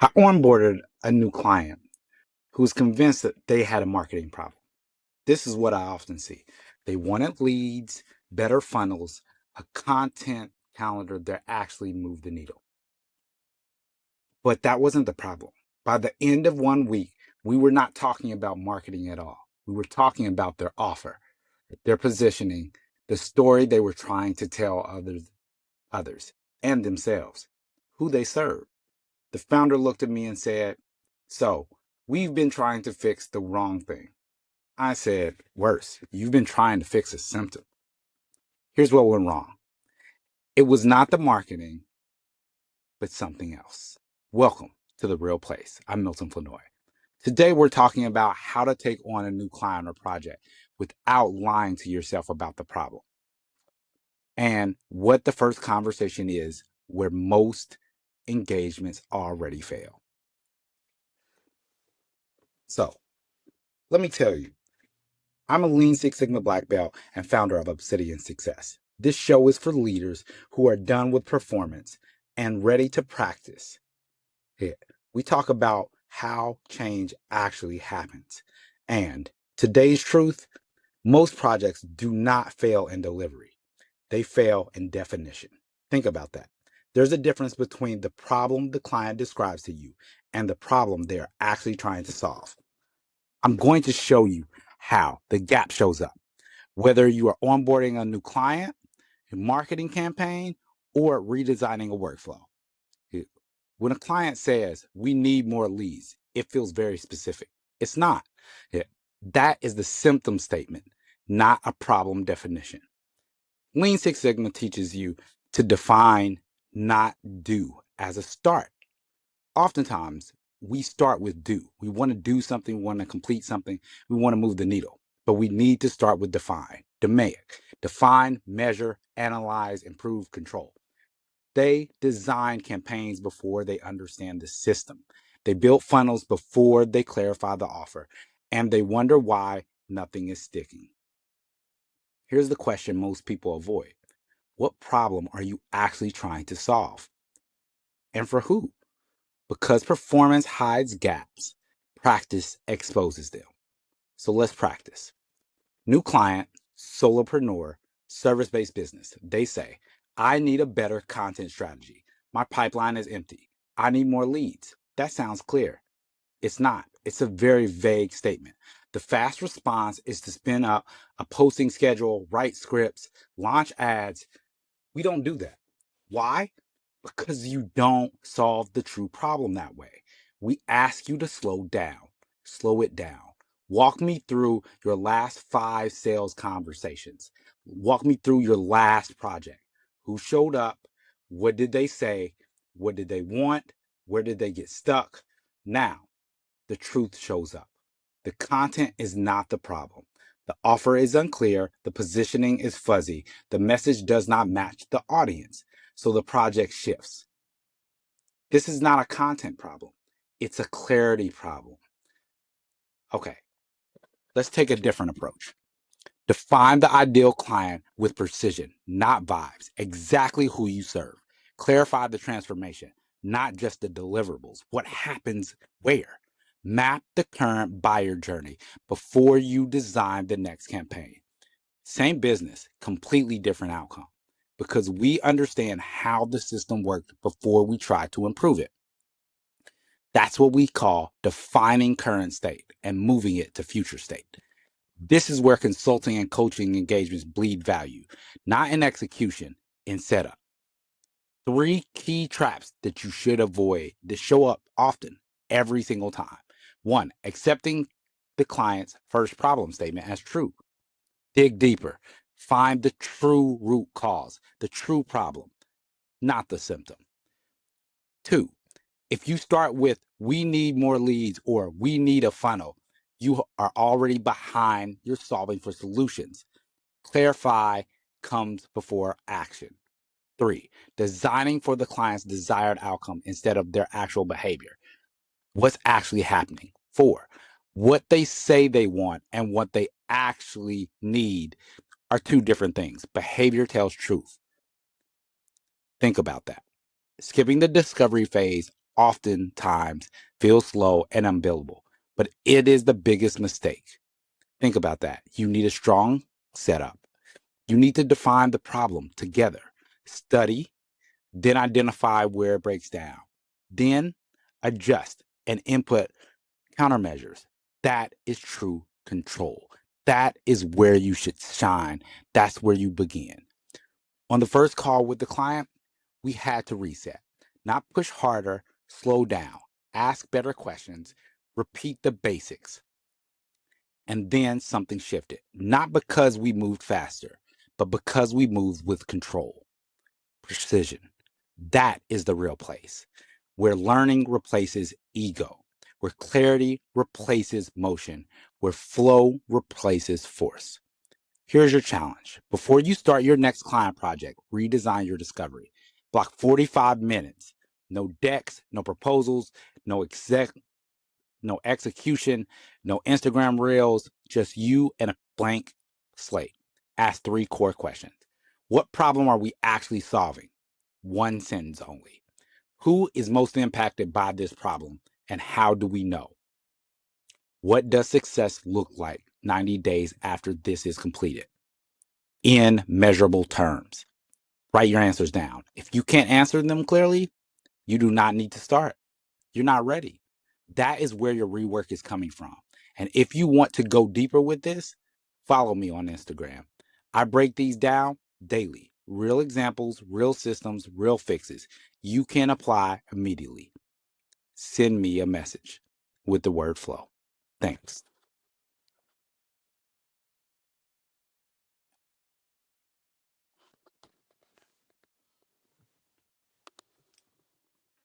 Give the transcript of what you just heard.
I onboarded a new client who was convinced that they had a marketing problem. This is what I often see. They wanted leads, better funnels, a content calendar that actually moved the needle. But that wasn't the problem. By the end of 1 week, we were not talking about marketing at all. We were talking about their offer, their positioning, the story they were trying to tell others and themselves, who they serve. The founder looked at me and said, "So, we've been trying to fix the wrong thing." I said, "Worse, you've been trying to fix a symptom." Here's what went wrong. It was not the marketing, but something else. Welcome to The Real Place. I'm Milton Flanoy. Today, we're talking about how to take on a new client or project without lying to yourself about the problem, and what the first conversation is where most engagements already fail. So, let me tell you, I'm a Lean Six Sigma Black Belt and founder of Obsidian Success. This show is for leaders who are done with performance and ready to practice it. We talk about how change actually happens. And today's truth, most projects do not fail in delivery. They fail in definition. Think about that. There's a difference between the problem the client describes to you and the problem they're actually trying to solve. I'm going to show you how the gap shows up, whether you are onboarding a new client, a marketing campaign, or redesigning a workflow. When a client says, "We need more leads," it feels very specific. It's not. That is the symptom statement, not a problem definition. Lean Six Sigma teaches you to define, not do, as a start. Oftentimes, we start with do. We want to do something, we want to complete something, we want to move the needle. But we need to start with define, DMAIC. Define, measure, analyze, improve, control. They design campaigns before they understand the system. They build funnels before they clarify the offer, and they wonder why nothing is sticking. Here's the question most people avoid. What problem are you actually trying to solve? And for who? Because performance hides gaps, practice exposes them. So let's practice. New client, solopreneur, service-based business. They say, "I need a better content strategy. My pipeline is empty. I need more leads." That sounds clear. It's not. It's a very vague statement. The fast response is to spin up a posting schedule, write scripts, launch ads. We don't do that. Why? Because you don't solve the true problem that way. We ask you to slow down, slow it down. Walk me through your last 5 sales conversations. Walk me through your last project. Who showed up? What did they say? What did they want? Where did they get stuck? Now, the truth shows up. The content is not the problem. The offer is unclear. The positioning is fuzzy. The message does not match the audience. So the project shifts. This is not a content problem. It's a clarity problem. Okay, let's take a different approach. Define the ideal client with precision, not vibes. Exactly who you serve. Clarify the transformation, not just the deliverables. What happens where? Map the current buyer journey before you design the next campaign. Same business, completely different outcome, because we understand how the system worked before we try to improve it. That's what we call defining current state and moving it to future state. This is where consulting and coaching engagements bleed value, not in execution, in setup. 3 key traps that you should avoid that show up often, every single time. 1, accepting the client's first problem statement as true. Dig deeper. Find the true root cause, the true problem, not the symptom. 2, if you start with "we need more leads" or "we need a funnel," you are already behind. You're solving for solutions. Clarify comes before action. 3, designing for the client's desired outcome instead of their actual behavior. What's actually happening? 4, what they say they want and what they actually need are 2 different things. Behavior tells truth. Think about that. Skipping the discovery phase oftentimes feels slow and unbillable, but it is the biggest mistake. Think about that. You need a strong setup. You need to define the problem together, study, then identify where it breaks down, then adjust and input countermeasures. That is true control. That is where you should shine. That's where you begin. On the first call with the client, we had to reset, not push harder, slow down, ask better questions, repeat the basics. And then something shifted, not because we moved faster, but because we moved with control, precision. That is the real place where learning replaces ego, where clarity replaces motion, where flow replaces force. Here's your challenge. Before you start your next client project, redesign your discovery. Block 45 minutes. No decks, no proposals, no execution, no Instagram reels, just you and a blank slate. Ask 3 core questions. What problem are we actually solving? 1 sentence only. Who is most impacted by this problem, and how do we know? What does success look like 90 days after this is completed? In measurable terms. Write your answers down. If you can't answer them clearly, you do not need to start. You're not ready. That is where your rework is coming from. And if you want to go deeper with this, follow me on Instagram. I break these down daily. Real examples, real systems, real fixes. You can apply immediately. Send me a message with the word flow. Thanks.